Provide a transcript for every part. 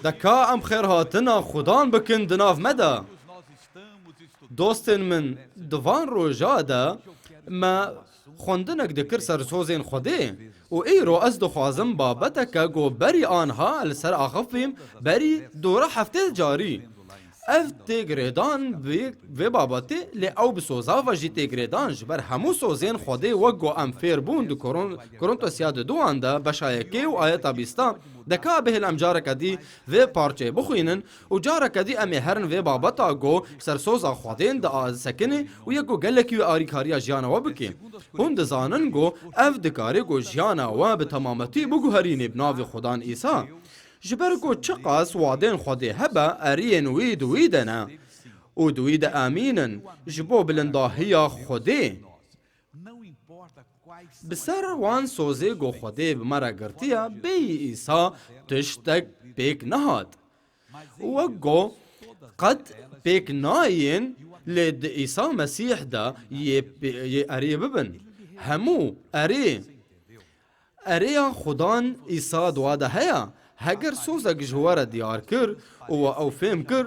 دكا ام خير هاتنا خدان بكن دناف مدى دوستن من دوان روجادا ما خوندنك دكر سرسوزين خودي و ايرو از دخوازم بابتك گو بري آنها لسر آخفیم بري دورة هفته جاري اف تگریدان و بابتی لی او بسوزا و جی تگریدان جبر همو سوزین خودی وگو ام فیر بون دو کرونتوس یاد دوان دا بشایکی و آیتا بیستا دکا به الام جارک دی و پارچه بخوینن و جارک دی امی هرن و بابتا گو سرسوزا خودین دا سکنی و یکو گلکی و آریکاریا جیانا و بکی هون دزانن گو اف دکاری گو جیانا و به تمامتی بگو هرینی بناوی خدان ایسا جبرگو چقاس وادين خودي هبا ارين ويدنا ودويد امينا جبو بلنداهيا خودي بسر وان سوزي گو خودي بمرا گرتيا بي ايسا تشتك بيك نهاد وگو قد بيك ناين لد ايسا مسيح دا اري ببن همو اري خدان ايسا دوادا هيا هگر سوزک جواره دیار کر او فهم کر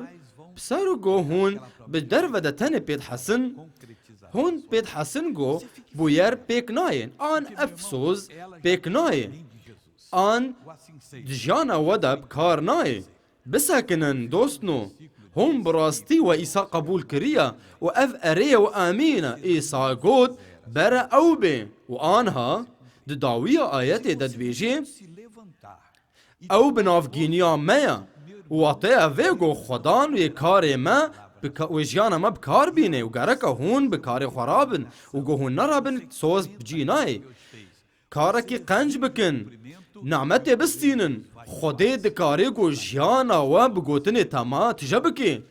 بسارو گو هون به در وده تن پید حسن هون پید حسن گو بویر پیک ناین آن افسوز پیک ناین آن جانا وده بکار نای بسکنن دوستنو هون براستی و ایسا قبول کریا و اف اره و آمینه ایسا گود بره او بی و آنها داویه آیت ددویجی او بنافگینیا میا واطیا ویگو خدان و کار ما و جیانا ما بکار بینه و گرکا هون بکار خرابن و گو هون نرابن سوز بجینای کارکی قنج بکن نعمت بستینن خودی دکاری گو جیانا و بگوتن تما تجبکی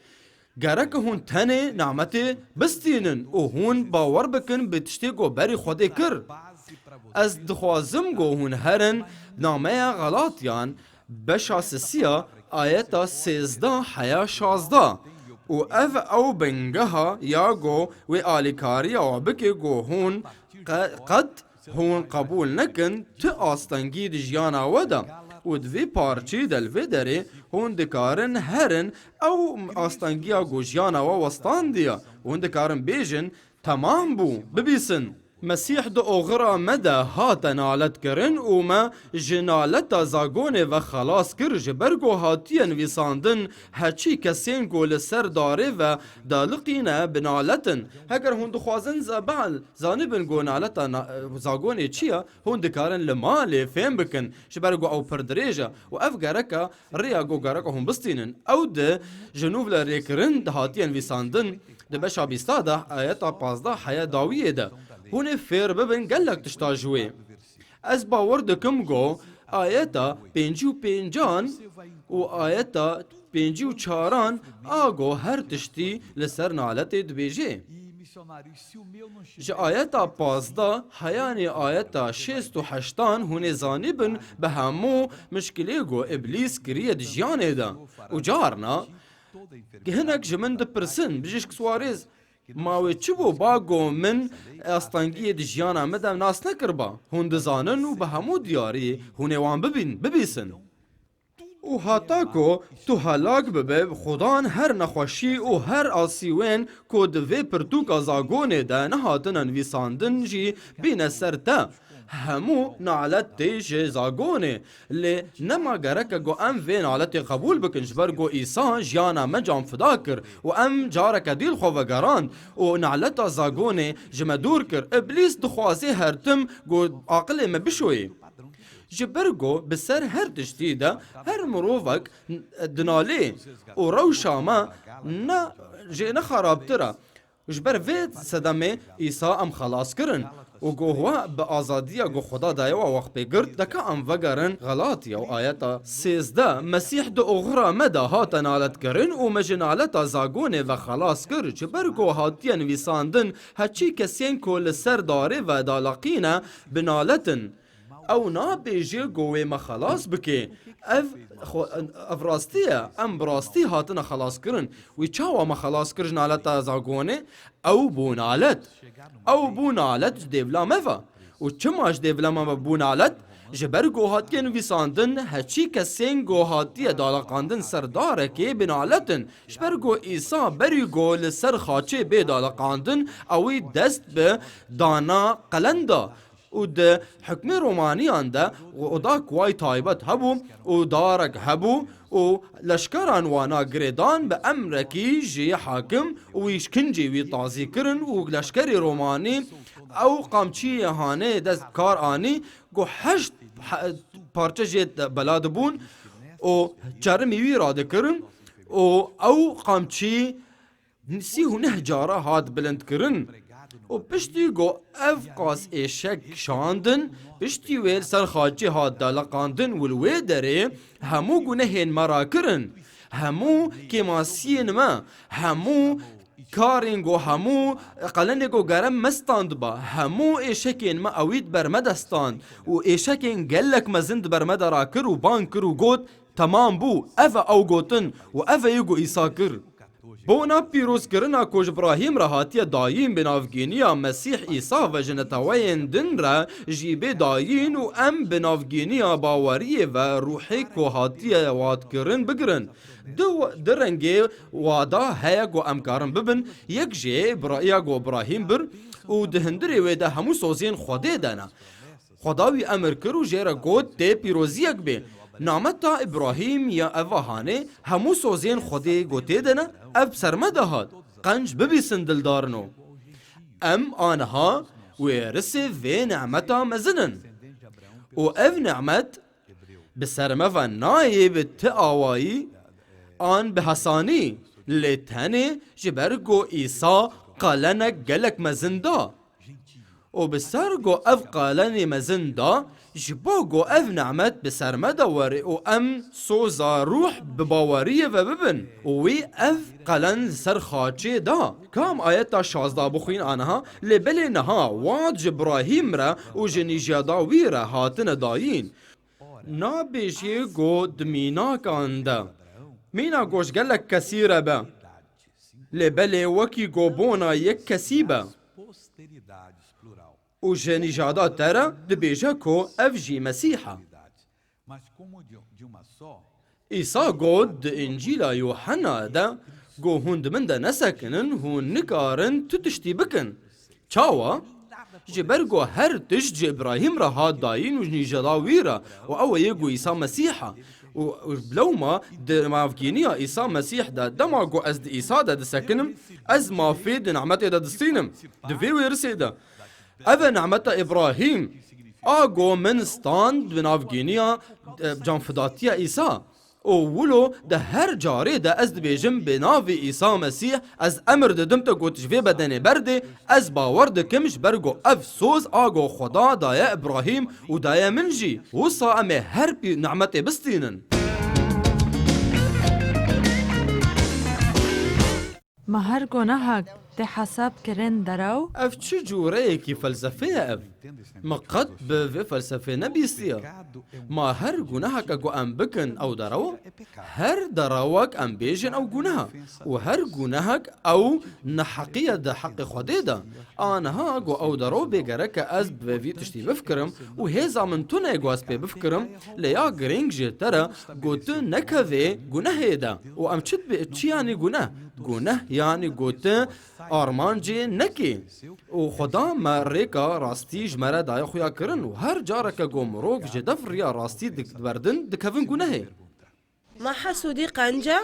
گرکا هون تنه نعمت بستینن و هون باور بکن بتشتی گو بری خودی کر از دخوازم گو هون هرن نامه غلاطیان بشاسسیا آیتا 13 حیا 16 و او بنگها یا گو و آلیکاریا و بکی گو هون قد هون قبول نکن تو آستنگی جیانا ودا و دوی پارچی دلوی داره هون دکارن هرن او آستنگیا گو جیانا و وستان دیا هون دکارن بیجن تمام بو ببیسن مسیح دو اغرا مدى هات نالت کرن و ما جنالتا زاگون و خلاص کر جبرگو هاتین ویساندن هچی کسین گو لسر داره و دالقین بنالتن هگر هون دخوازن زبال زانبن گو نالتا زاگون چیا هون دکارن لمال فهم بکن جبرگو او پردریجا و اف گرکا ریا گو گرکا هون بستینن او ده جنوب لریکرن ده هاتین ویساندن ده بشا بیستا ده آیتا 15 حیا داویه ده هون فیر ببین گلک تشتاجوی از باور دکم گو آیتا 55 و آیتا 54 آگو هر تشتی لسر نالت دبیجه جه آیتا 15 حیانی آیتا 68 هون زانبن به همو مشکلی گو ابلیس کریه دجیانه دا و جارنا که هنک جمن دپرسن بجشک سوارز ماوی چبو باگو من استانگی دجیانا مدام ناس نکربا هون دزانن و به همو دیاری هون وان ببیسن و هاتاکو تو هلاک ببه خدان هر نخوشی و هر آسیوین که دوی پرتوک ازاگونه ده نهاتنن ویساندن جی بین سرتا همو نعلت تیج زاگونه لی نما گرک گو ام وی نعلت قبول بکن جبر گو ایسان جیانا مجام فدا کر و ام جارک دیل خواه گران و نعلت زاگونه جمدور کر ابلیس دخوازی هرتم گو عقل ما بشوی جبرگو بسر هر تشتیده هر مروفک دنالی و روشا ما نه خرابتره جبر وید صدمه ایسا ام خلاص کرن و گوهوا به آزادی گو خدا دایو وقت بگرد دکا ام وگرن غلاطی و آیتا 13 مسیح دو اغرا مدا هات نالت کرن و مجنالتا زاگونه و خلاص کر جبر گو هاتین ویساندن هچی کسین کل سر داره و دالقینه بنالتن او نابیجی گوه ما خلاص بکی اف راستیه ام براستی هاتنا خلاص کرن وی چاوا ما خلاص کرن نالتا زاگونه او بونالت دیولا مفا و چماش دیولا مفا بونالت جبر گوهاتین ویساندن هچی کسین گوهاتی دالقاندن سردارکی بنالتن جبر گو ایسا بری گو لسر خاچه بی دالقاندن اوی دست به دانا قلنده و ده حکم رومانیان ده و دا کوای تایبت هبو و دارک هبو و لشکران وانا گریدان به امرکی جی حاکم و ایشکنجی وی تازی کرن و لشکری رومانی او قامچی هانه دست کار آنی گو هشت پارچه جید بلاد بون و چرمی وی راده کرن و او قامچی نسی و نه جاره هاد بلند کرن و پشتی گو اف قاس ایشک شاندن پشتی ویل سرخاچی هاد دالقاندن والوی داره همو گنهین مرا کرن همو کماسین ما همو کارینگو همو قلنگو گرم مستاند با همو ایشکین ما اوید برمدستان و ایشکین گلک مزند برمد را کر و بان کر و گوت تمام بو افا او گوتن و افا یگو ایسا کر بونا پیروز کرنا کوج ابراهیم را هاتیه دایم بنافگینیا مسیح ایسا و جنتاوین دن را جیبه داین و ام بنافگینیا باوریه و روحی کو هاتیه واد کرن بگرن دو درنگی وادا هیا گو امکارن ببن یک جه برای گو ابراهیم بر و دهندری و ده همو سوزین خوده دانا خداوی امر کرو جیرا گود ده پیروزیک بی نامتا ابراهیم یا اوهانه همو سوزین خودی گوته دنا اب سرمده هاد قنج ببی سندلدارنو ام آنها ویرسی و نعمتا مزنن و اف نعمت بسرمه و نایب تآوایی آن بحسانی لیتنی جبرگو ایسا قالنک گلک مزندا و بسرگو اف قالنی مزندا جبوگو اف نعمت بسرمده وری و ام سوزا روح بباوریه و ببن وی اف قلن سر خاچه دا کام آیتا 16 بخوین آنها لبلی نها واد جبراهیم را و جنیجاداوی را هاتن داین نا بیشی گو دمینا کانده مینا گوش گلک کسی را با لبلی وکی گو بونا یک کسی با و جنیجادا ترا دبیجه کو اف جی مسیحا ایسا گود انجیل یوحنا دا گو هند من دا نسکنن هون نکارن تو تشتی بکن چاوا جبرگو هر تشت ابراهیم را هاد داین و جنیجاداوی را و او یگو ایسا مسیحا و بلوما در مافگینیا ایسا مسیح دا دما گو از دا ایسا دا دسکنم از مافی دا نعمت دا دستینم دوی ویرسی دا اوه نعمت ابراهیم آگو من ستاند بنافگینیا جانفداتیا ایسا او ولو ده هر جاره ده از بیجم بناوی ایسا مسیح از امر ددم تا گوتشوی بدن برده از باور دکمش برگو افسوس آگو خدا دایا ابراهیم و دایا منجی وصا امه هر بی نعمت بستینن ما هر گناهک ده حساب کرن درو؟ اف چه جوره کی فلسفه اف ما قد به فلسفه نبیستیا ما هر گناه که ام بکن او درو هر دروک ام بیجن او گناه و هر گناه او نحقیه ده حق خوده ده آنها گو او درو بگره که از به تشتی بفکرم و هزا من تو نگو از بفکرم لیا گرینگ جتره گو تو نکوه گناه ده و ام چی یعنی گناه گناه یعنی گو تو آرمان جی نکی و خدا مرکا راستی جمره دای خویا کرن و هر جاره که گو مروف جدف ریا راستی بردن دکوین گناهی ما حسودی قنجه؟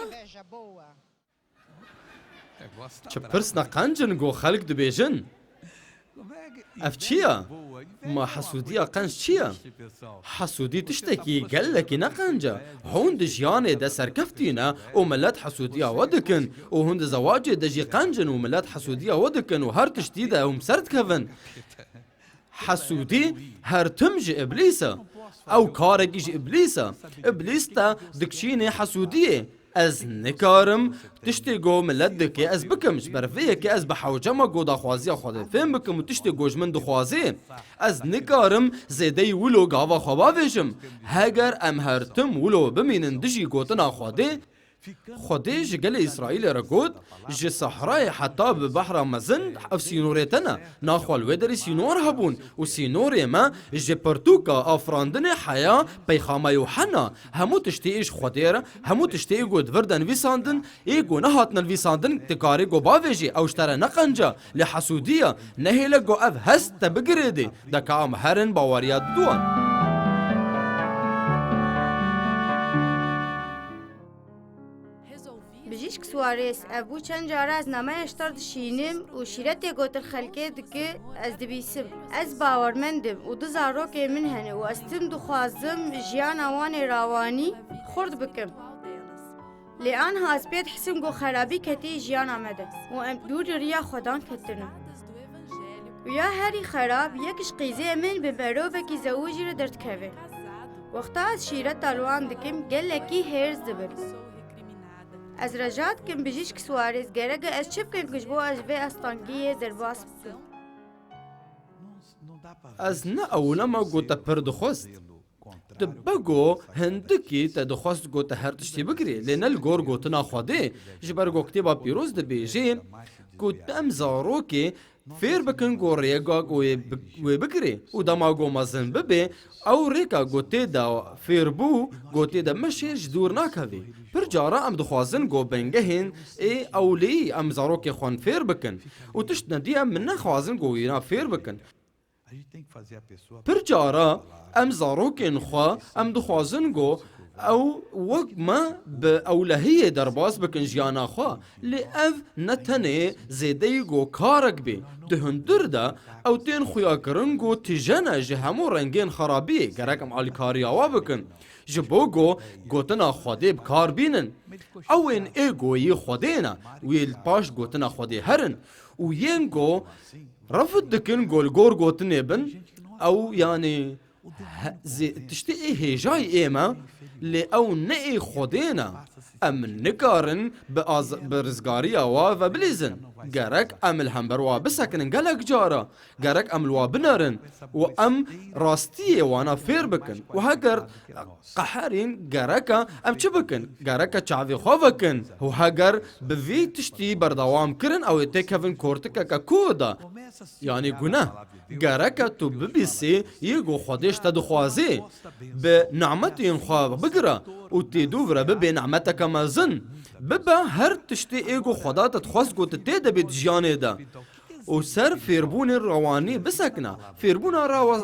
چه پرسنا قنجن گو خلق دبیجن اف چیه؟ ما حسودی قنج چیه؟ حسودی تشتکی گلکی نقنجه هون دجیانه ده سرکفتینه و ملت حسودی ودکن و هون زواج دجی قنجن و ملت حسودی ودکن و هر تشتی ده هم سرد کون حسودی هر تمج ابلیسه او کارگیج ابلیسه ابلیس تا دکشینه حسودیه از نکارم تشتی گو ملت دکی از بکمش برفیه که از بحوجما گو داخوازی خوده فهم بکم و تشتی گوش من دخوازی از نکارم زیده ولو گاوا خوابا ویشم هگر ام هر تم ولو بمینن دجی گوتنا خوده خودی جگل اسرائیل رگود ج صحرای حتی به بحر مزن اف سینورتنا ناخوال ودری سینور هبون و سینور ما ج پرتوکا افراندن حیا پیغام یوحنا همو تشتیش خودیره همو تشتی گود وردن ویساندن ایگو نهاتن ویساندن تکاری گو باویجی اوشتر نقنجا لحسودیه نهیل گو اف هست تبگریدی دکام هرن باوریات دوان بجيشك سواريس أبو چند جارة از نامه اشتر دشينم و شيرت يقوت الخلقه دكي از دبيسم از باورمندم و دو زاروك من هنه و استم دخوازم جيان اوان راواني خورد بكم لآن هاز بيد حسم گو خرابي كتي جيان آمده و ام دور ريا خودان كتنم ويا هاري خراب يكش قيزي من بمروبكي زوجي رو درد كوه وقتا از شيرت الوان دكم گل لكي هيرز دبر از رجات کم بجیش که سوارز گرگه از چپ کن کش بو از وی استانگیه زرباس بکن از نه اولما گوتا پردخواست تبگو هندکی تدخواست گوتا هر تشتی بگری لنل گور گوتنا خواده جبر گوکتی با پیروز دبیجی گوتم زارو که فیر بکن گو ریگا گوی بگری و دما گو مزن ببی او ریکا گوتی دا فیر بو گوتی دا مشیش دور ناکوی پر جارا ام دخوازن گو بنگهین ای اولی ام زارو که خون فیر بکن و تشت ندی ام من نخوازن گو اینا فیر بکن پر جارا ام زارو که نخوا ام دخوازن گو او وقت ما بأولهية درباس بكن جيانا خوا لأف نتني زيدي جو كارك بي تهندر دا او تين خويا كرنگو تجانا جهمو رنگين خرابي گرکم عالي كارياوا بكن جبوگو گوتنا خودي بكار بينن او ان ايگو يي خودينا ويل باش گوتنا خودي هرن و ينگو رفض دكن گول گور گوتني بن او يعني تشتي هيجاي ايما لی او نه خودینا ام نکارن برزگاری آوا و بلیزن گرک ام الهمبر و بسکنن گلک جارا گرک ام الوا بنارن و ام راستی وانا فیر بکن و هگر قحرین گرکا ام چه بکن گرکا چاوی خوا بکن و هگر بوی تشتی بردوام کرن او تکفن کورتکا که کودا یعنی گناه گرکا تو ببیسی یگو خودش تدخوازی به نعمت این خواه بگره و تیدو ببی نعمتک مزن ببا هر تشتی ایگو خدا تتخواست گو تتیده بید جیانه ده و سر فیربون روانی بسکنه فیربون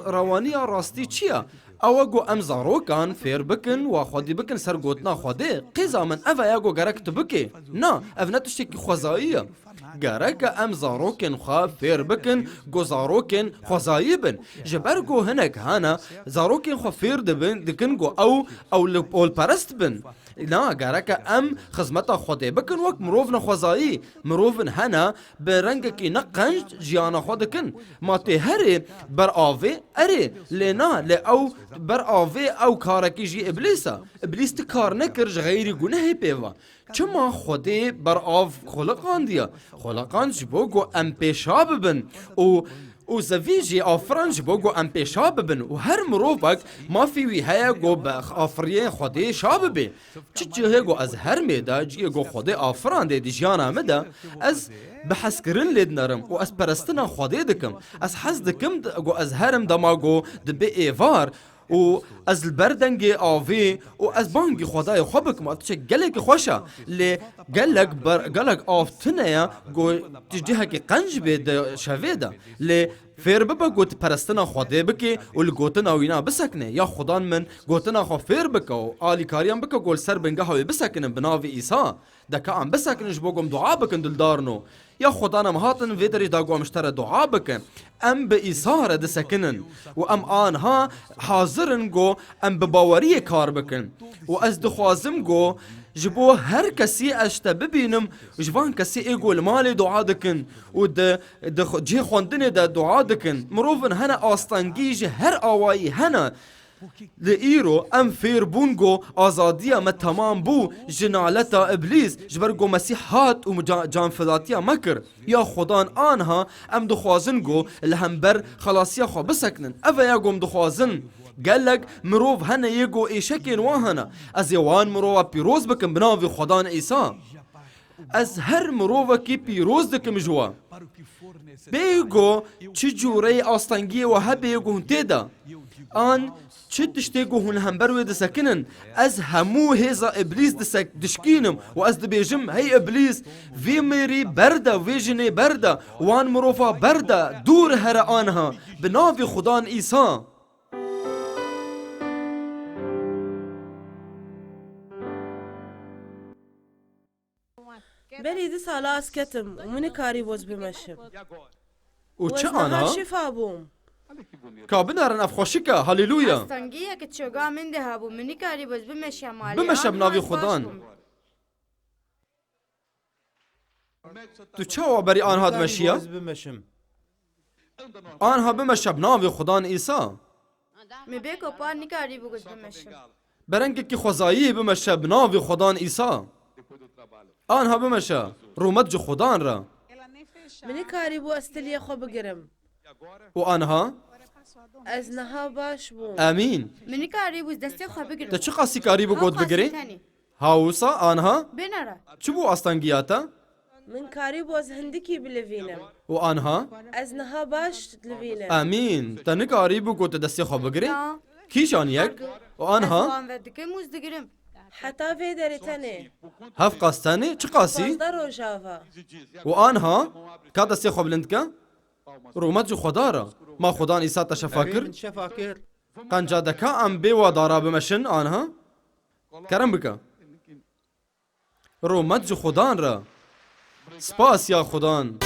روانی راستی چیه؟ او گو ام زاروکان فیر بکن و خودی بکن سر گوتنا خوده قیزا من اوه یاگو گرک تبکی نا او نتشتی که خوزاییه گرک ام زاروکن خواه فیر بکن گو زاروکن خوزایی بن جبر گو هنک هانا زاروکن خواه فیر دکن گو او لپول پرست بن نا گرک ام خزمتا خوده بکن وک مروفن خوزایی مروفن هنا برنگکی نقنج جیانا خود کن ما تی هری بر آوه اری لینا لی او بر آوه او کارکی جی ابلیسا ابلیس کار نکرج غیری گناه پیوا چما خودی بر آف خلقان دیا خلقان جبو گو ام پیشاب بن و زویجی آفرانج بو گو ام پیشاب بن و هر مروفک ما فیوی هیا گو آفریه خودی شاب بی چی جه گو از هر میدا جی گو خودی آفران دی جیانا مدا از بحث کرن لید نرم و از پرستنا خودی دکم از حز دکم گو از هرم دما گو دبی ایوار و از البردنگی آوی و از بانگی خدای خوابک ما تشه گلک خوشا لی گلک آفتنه گو تجیه که قنج بید شویده لی فیر ببا گوت پرستنا خواده بکی و لگوتنا وینا بسکنه یا خدان من گوتنا خوا فیر بکا و آلی کاریان بکا گول سر بنگه هاوی بسکنه بناوی ایسا دکا ام بسکنش بگم دعا بکن دلدارنو یا خدانم هاتن ویدرش دا گو امشتر دعا بکن ام به ایسا رد سکنن و ام آنها حاضرن گو ام بباوری کار بکن و از دخوازم گو جبو هر کسی اشتا ببینم جوان کسی ایگو المال دعا دکن و جه خوندن دا دعا دکن مروفن هنه آستانگی جه هر آوائی هنه لإيرو أم فير بونغو آزادية ما تمام بو جنالتا إبليس جبرغو مسيح هات وجان فلاتيا مكر يا خدان آنها أم دخوازنغو الهمبر خلاصيا خو بسكنن أفا ياغو مدخوازن قالك مروف هنا يجو إيشكين واهنا از يوان مروفا بيروز بكم بناوي خدان إيسا از هر مروفا كي بيروز دكم جوا بيجو تشجوري أستنجي وهبيجو هنتيدا آن چه تشتيگو هون همبر ويد سكنن از همو هيزا إبليس دشكينم و از دبيجم هي إبليس في ميري بردا في جني بردا وان مروفا بردا دور هر آنها بناوي خدان إيسا بلي دي سالا اسكتم ومني كاري بوز بمشم و چه وزنها آنها؟ شفا بوم كابنارن أفخوشكا هاليلويا استنگیه که چوگا من ده هبو منی کاری باز بمشه مالی بمشه آن بناوی باز باش خدان. بوم. تو چاوا بري آنها دمشيا؟ بمشم آنها بمشه بناوي خدان إيسا می بیکو پا نکاری بگوز بمشم برنگه كي خوزايي بمشه بناوي خدان إيسا آنها بمشه رومت جو خدان را مني كاري بو استليه خو بگرم و آنها از نها باش بوم آمين منی کاری بوز دستی خواه بگیرم تا چه قاسي كاري بگود بگري؟ هاوسا آنها بنره چه بو أستنگياتا؟ من كاري بوز هندكي بلفينم و آنها از نها باش تلفينم آمين تا نكاري بگود دستی خواه بگري؟ یا كيشان يك؟ و آنها وان ودکه موز دگیرم حتى في درتني هف قاستاني چه قاسي؟ فصدر وشافا و آنها كا دستی خواه بلندكا؟ رومت جو خدارا ما خدان إيسا تشفاكر؟ من شفاكر قنجا دكا ام بيوا دارا بمشن آنها كرم بكا رومت جو خدان را سپاس يا خدان